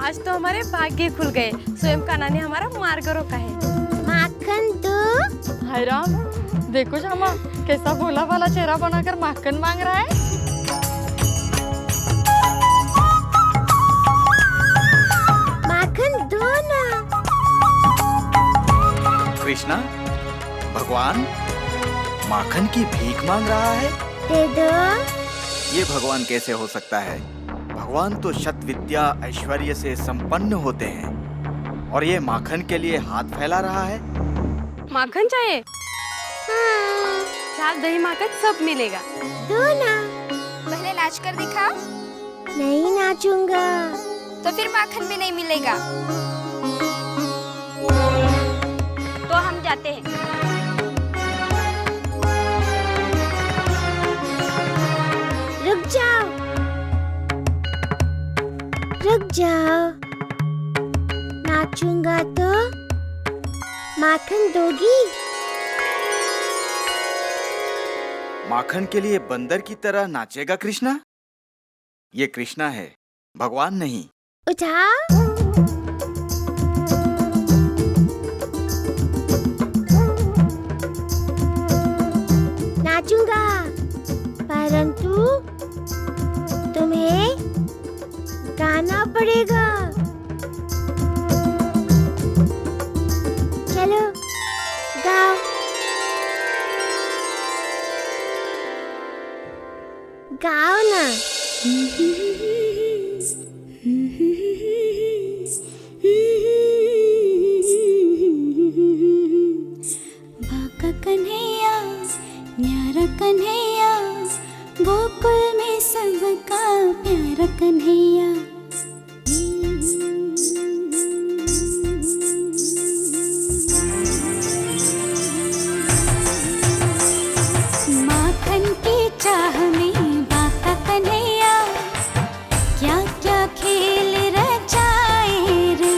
आज तो हमारे भाग्य खुल गए। स्वयं कान्हा ने हमारा मार्ग रोका है। माखन दो। हाय राम, देखो श्यामा कैसा भोला भाला चेहरा बनाकर माखन मांग रहा है। माखन दो ना। कृष्णा, भगवान माखन की भीख मांग रहा है। दे दो। ये भगवान कैसे हो सकता है? भगवान तो शत विद्या ऐश्वर्य से संपन्न होते हैं और ये माखन के लिए हाथ फैला रहा है। माखन चाहिए? हाँ। चाल दही माखन सब मिलेगा। दो ना। पहले नाच कर दिखा। नहीं नाचूंगा। तो फिर माखन भी नहीं मिलेगा। तो हम जाते हैं। रुक जाओ, रुक जाओ। नाचूंगा तो माखन दोगी? माखन के लिए बंदर की तरह नाचेगा कृष्णा? ये कृष्णा है, भगवान नहीं। उठाओ। नाचूंगा, परंतु तुम्हें गाना पड़ेगा। चलो गाओ। गाओ ना। बाका कन्हैया, न्यारा कन्हैया, गोकुल में सबका प्यारा कन्हैया। माखन की चाह में बाका कन्हैया, क्या क्या खेल रचाए रे,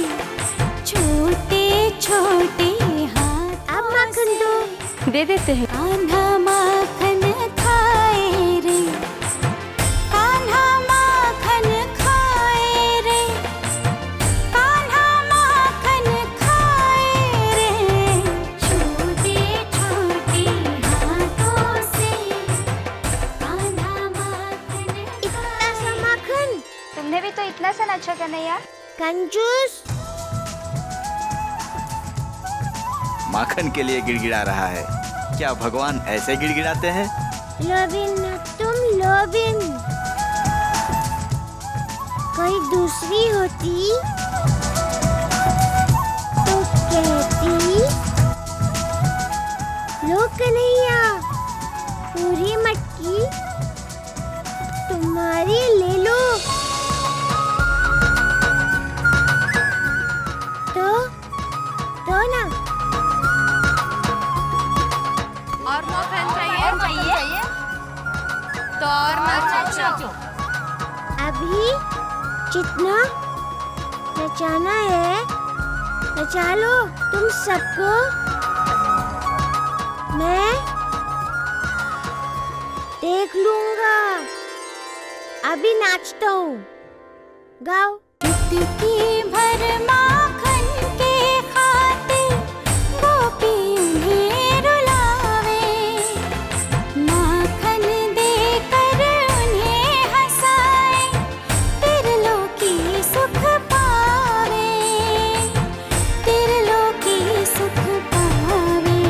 छोटे छोटे हाथ। अब माखन दो। दे देते हैं। कान्हा माखन खाए रे, कान्हा माखन खाए रे, कान्हा माखन खाए रे, छोटे छोटे हाथों से कान्हा माखन इतना सा माखन? तुमने भी तो इतना सा नाचा कन्हैया। कंजूस। माखन के लिए गिड़गिड़ा रहा है। क्या भगवान ऐसे गिड़गिड़ाते हैं? लोबिन, तुम लोबिन। कोई दूसरी होती तो कहती, लो कन्हैया, पूरी मटकी तुम्हारी ले लो। तो ना। और माखन चाहिए? तो और नाचो। अभी जितना नचाना है नचा लो तुम सबको। मैं देख लूंगा। अभी नाचता हूँ। गाओ। चुटकी भर माखन के खातिर गोपी उन्हें रुलावे, माखन देकर उन्हें हंसाए, त्रिलोकी सुख पावे, त्रिलोकी सुख पावे।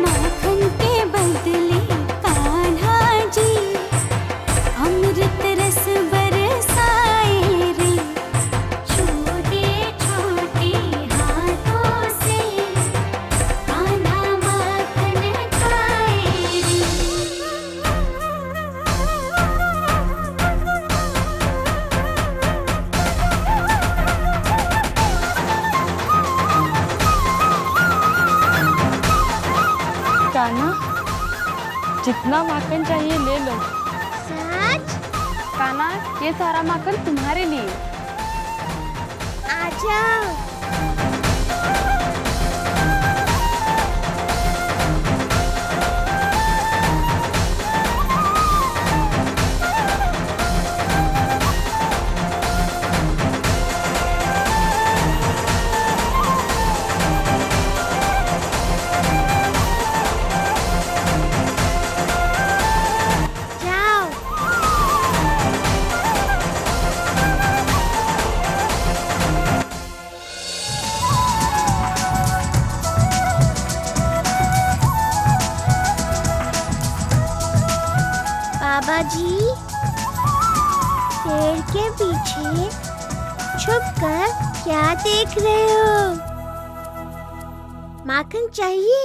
माखन के बदले कान्हा जी अमृत रस बरसाए रे, छोटे छोटे हाथों से कान्हा माखन खाए रे। कान्हा, जितना माखन चाहिए ले लो। सच? कान्हा, ये सारा माखन तुम्हारे लिए। आ जाओ। जी, पेड़ के पीछे छुपकर क्या देख रहे हो? माखन चाहिए?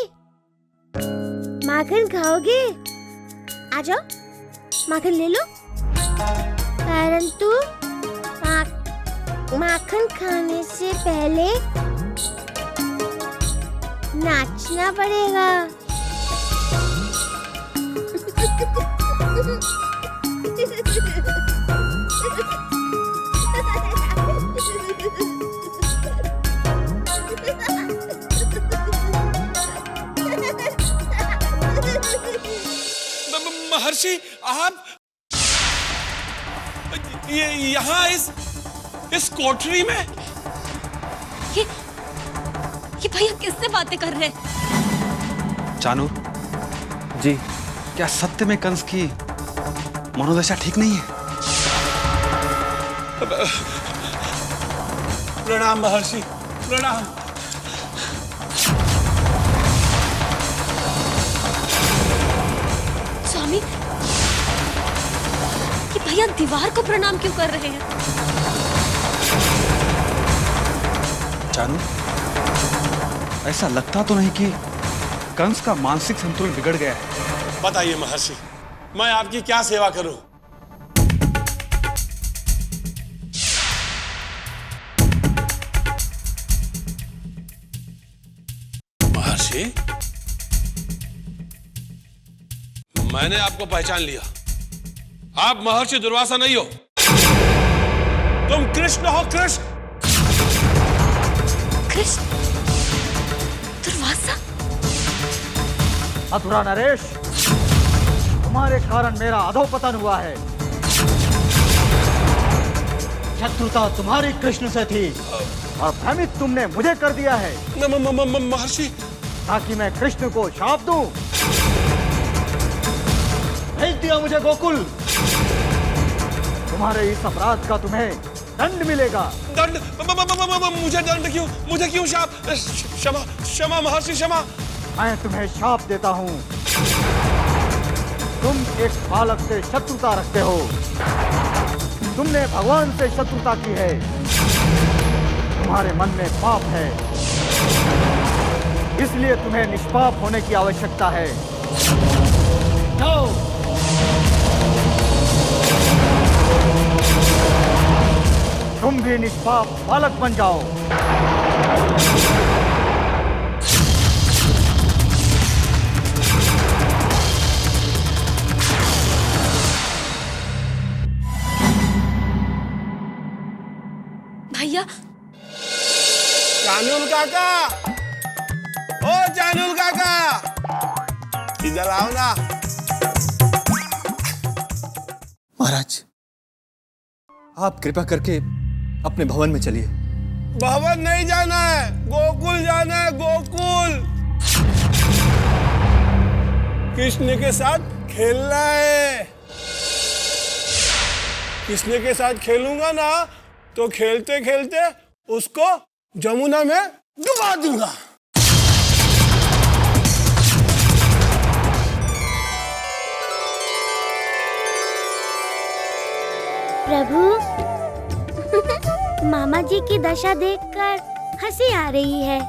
माखन खाओगे? आ जाओ, माखन ले लो। परंतु माखन खाने से पहले नाचना पड़ेगा। महर्षि, आप ये यहाँ इस कोठरी में? ये भैया किससे बातें कर रहे हैं? चानूर जी, क्या सत्य में कंस की मनोदशा ठीक नहीं है? प्रणाम महर्षि, प्रणाम। स्वामी, ये भैया दीवार को प्रणाम क्यों कर रहे हैं? चानू, ऐसा लगता तो नहीं कि कंस का मानसिक संतुलन बिगड़ गया है? बताइए महर्षि, मैं आपकी क्या सेवा करूं? महर्षि, मैंने आपको पहचान लिया। आप महर्षि दुर्वासा नहीं हो, तुम कृष्ण हो, कृष्ण। कृष्ण? दुर्वासा? मथुरा नरेश, तुम्हारे कारण मेरा अधोपतन हुआ है। शत्रुता तुम्हारी कृष्ण से थी और भ्रमित तुमने मुझे कर दिया है। महर्षि, ताकि मैं कृष्ण को शाप दूं। भेज दिया मुझे गोकुल। तुम्हारे इस अपराध का तुम्हें दंड मिलेगा। दंड? मुझे दंड क्यों? मुझे क्यों शाप? क्षमा क्षमा महर्षि, क्षमा। मैं तुम्हें शाप देता हूं। तुम एक बालक से शत्रुता रखते हो। तुमने भगवान से शत्रुता की है। तुम्हारे मन में पाप है, इसलिए तुम्हें निष्पाप होने की आवश्यकता है। जाओ। तुम भी निष्पाप बालक बन जाओ। भैया, चानुल काका, ओ चानुल काका, इधर आओ ना। महाराज, आप कृपा करके अपने भवन में चलिए। भवन नहीं जाना है, गोकुल जाना है, गोकुल। कृष्ण के साथ खेलना है। कृष्ण के साथ खेलूंगा ना तो खेलते खेलते उसको जमुना में डुबा दूंगा। प्रभु, मामा जी की दशा देखकर हंसी आ रही है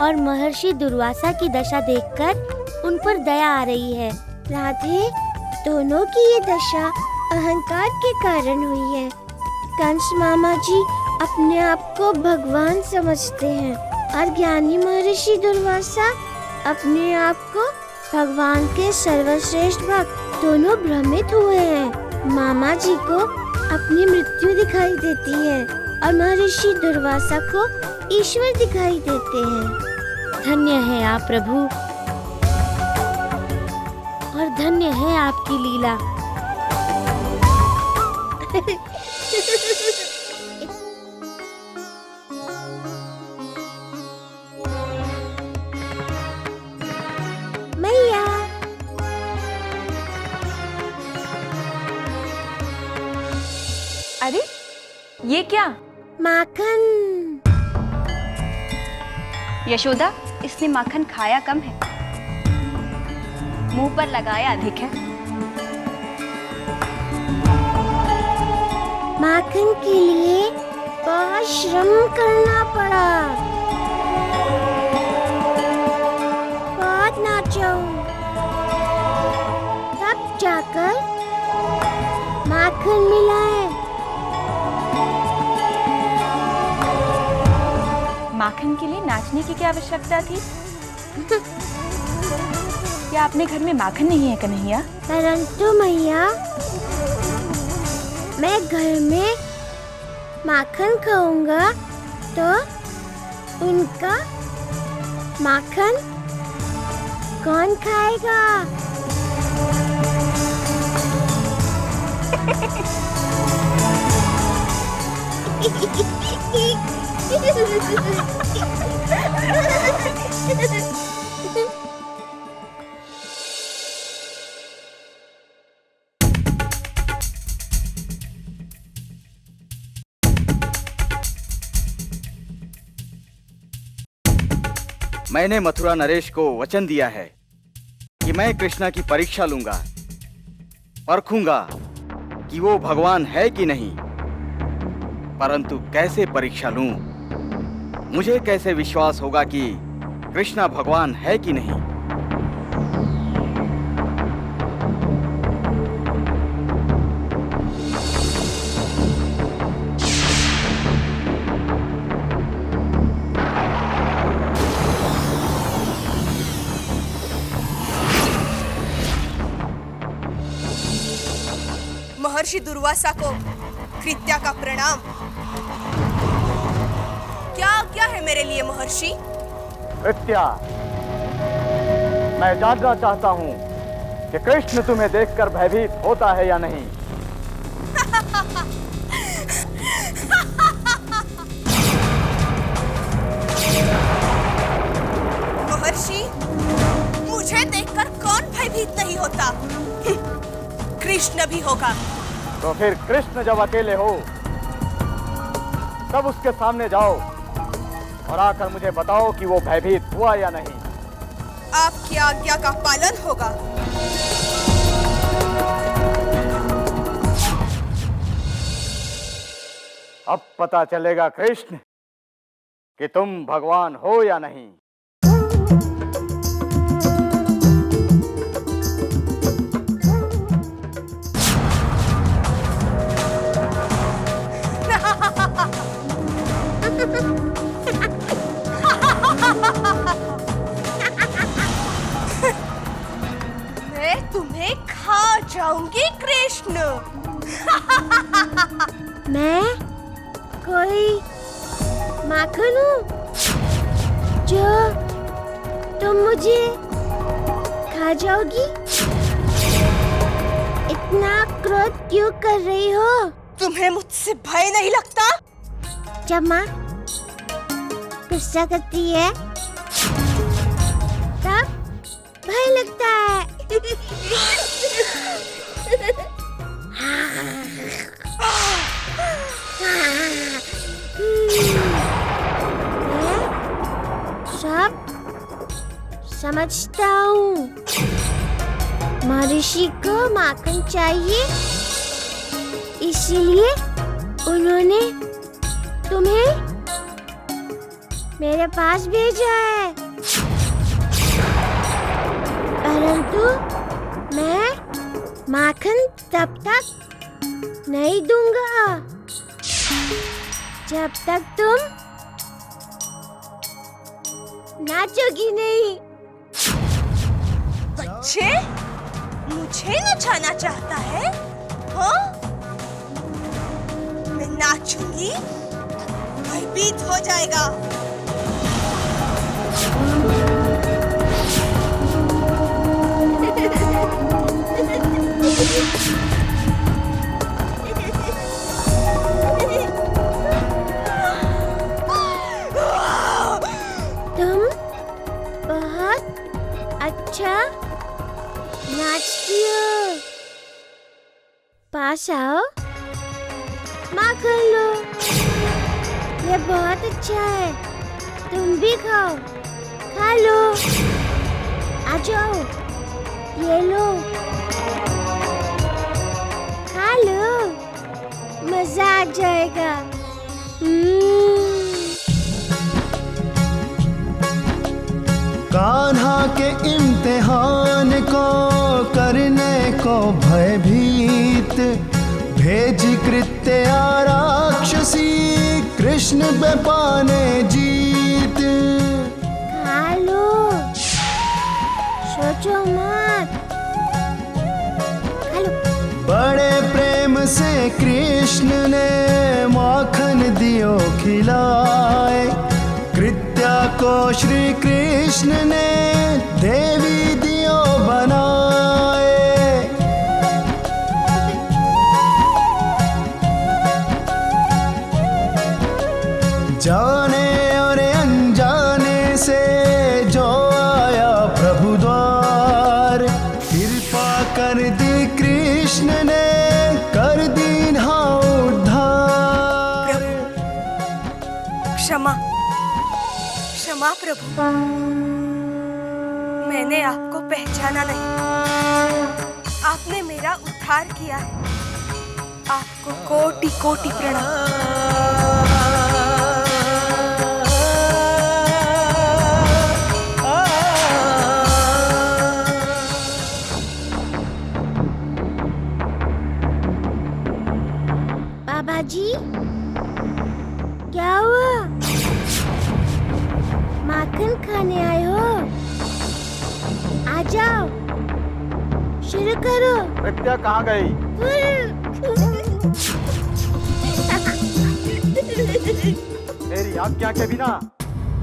और महर्षि दुर्वासा की दशा देखकर उन पर दया आ रही है। राधे, दोनों की ये दशा अहंकार के कारण हुई है। कंस मामा जी अपने आप को भगवान समझते हैं और ज्ञानी महर्षि दुर्वासा अपने आप को भगवान के सर्वश्रेष्ठ भक्त। दोनों भ्रमित हुए हैं। मामा जी को अपनी मृत्यु दिखाई देती है और महर्षि दुर्वासा को ईश्वर दिखाई देते हैं। धन्य है आप प्रभु और धन्य है आपकी लीला। मैया, अरे ये क्या? माखन। यशोदा, इसने माखन खाया कम है, मुंह पर लगाया अधिक है। माखन के लिए बहुत श्रम करना पड़ा, बहुत नाचा हूँ, तब जाकर माखन मिला है। माखन के लिए नाचने की क्या आवश्यकता थी? क्या अपने घर में माखन नहीं है कन्हैया? परंतु मैया, मैं घर में माखन खाऊंगा तो उनका माखन कौन खाएगा? मैंने मथुरा नरेश को वचन दिया है कि मैं कृष्णा की परीक्षा लूंगा, परखूंगा कि वो भगवान है कि नहीं। परंतु कैसे परीक्षा लूं? मुझे कैसे विश्वास होगा कि कृष्णा भगवान है कि नहीं? महर्षि दुर्वासा को कृत्या का प्रणाम। क्या आज्ञा है मेरे लिए महर्षि? कृत्या, मैं जानना चाहता हूँ कि कृष्ण तुम्हें देखकर भयभीत होता है या नहीं। महर्षि, मुझे देखकर कौन भयभीत नहीं होता? कृष्ण भी होगा। तो फिर कृष्ण जब अकेले हो तब उसके सामने जाओ और आकर मुझे बताओ कि वो भयभीत हुआ या नहीं। आपकी आज्ञा का पालन होगा। अब पता चलेगा कृष्ण कि तुम भगवान हो या नहीं। मैं तुम्हें खा जाऊंगी कृष्ण। मैं कोई माखन हूँ जो तुम मुझे खा जाओगी? इतना क्रोध क्यों कर रही हो? तुम्हें मुझसे भय नहीं लगता? जब माँ गुस्सा करती है तब भय लगता है। मैं सब समझता हूँ। महर्षि को माखन चाहिए, इसलिए उन्होंने तुम्हें मेरे पास भेजा है। परंतु मैं माखन तब तक नहीं दूंगा जब तक तुम नाचोगी नहीं। बच्चे, मुझे नचाना चाहता है? हाँ? मैं नाचूंगी, भयभीत हो जाएगा। तुम बहुत अच्छा नाचती हो। पास आओ, माखन लो। ये बहुत अच्छा है, तुम भी खाओ। खा लो, आ जाओ, ये लो, खा लो। मजा आ जाएगा। कान्हा के इम्तिहान को करने को भयभीत भेजी कृत्या राक्षसी कृष्ण पे पाने जीत। खा लो, सोचो मत, खा लो। बड़े प्रेम से कृष्ण ने माखन दियो खिलाए, कृत्या को श्री कृष्ण ने देवी दियो बनाए। जाने और अनजाने से जो आया प्रभु द्वार, कृपा कर दी कृष्ण ने कर दी ना उद्धार। क्षमा क्षमा प्रभु, मैंने आपको पहचाना नहीं। आपने मेरा उद्धार किया है, आपको कोटि कोटि प्रणाम। बाबा जी, क्या हुआ? माखन खाने आए हो? आ जाओ, शुरू करो। कृत्या कहाँ गई? मेरी आज्ञा के बिना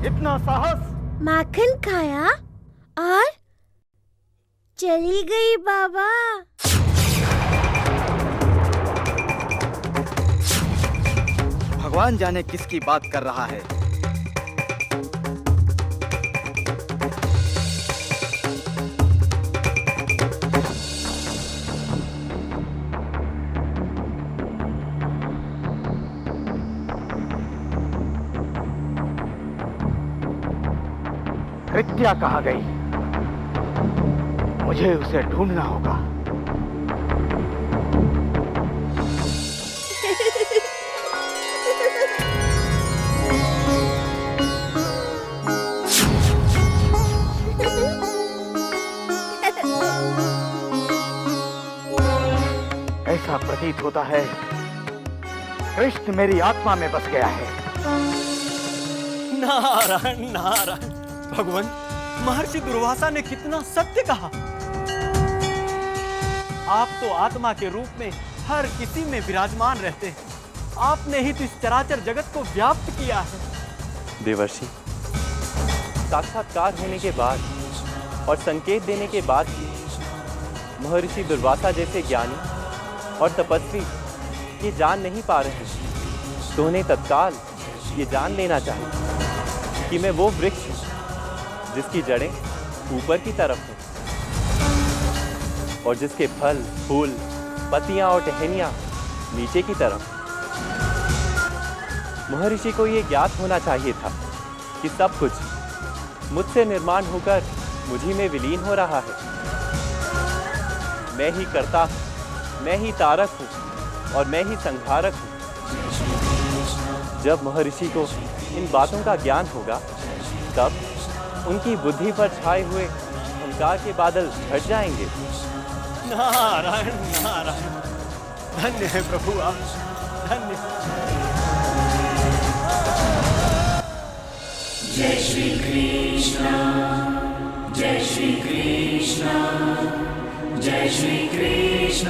इतना साहस? माखन खाया और चली गई बाबा। भगवान जाने किसकी बात कर रहा है। कृत्या कहाँ गई? मुझे उसे ढूंढना होगा। ऐसा प्रतीत होता है कृष्ण मेरी आत्मा में बस गया है। नारायण नारायण, भगवान महर्षि दुर्वासा ने कितना सत्य कहा। आप तो आत्मा के रूप में हर किसी में विराजमान रहते हैं। आपने ही तो इस चराचर जगत को व्याप्त किया है। देवर्षि, साक्षात्कार होने के बाद और संकेत देने के बाद भी महर्षि दुर्वासा जैसे ज्ञानी और तपस्वी ये जान नहीं पा रहे हैं, तो उन्हें तत्काल ये जान लेना चाहिए कि मैं वो वृक्ष हूँ जिसकी जड़ें ऊपर की तरफ हैं और जिसके फल, फूल, पत्तियाँ और टहनियाँ नीचे की तरफ। महर्षि को ये ज्ञात होना चाहिए था कि सब कुछ मुझसे निर्माण होकर मुझी में विलीन हो रहा है। मैं ही कर्ता, मैं ही तारक हूँ और मैं ही संहारक हूँ। जब महर्षि को इन बातों का ज्ञान होगा, तब उनकी बुद्धि पर छाए हुए अहंकार के बादल हट जाएंगे। नारायण नारायण, धन्य है प्रभु आप, धन्य। जय श्री कृष्ण, जय श्री कृष्ण, जय श्री कृष्ण।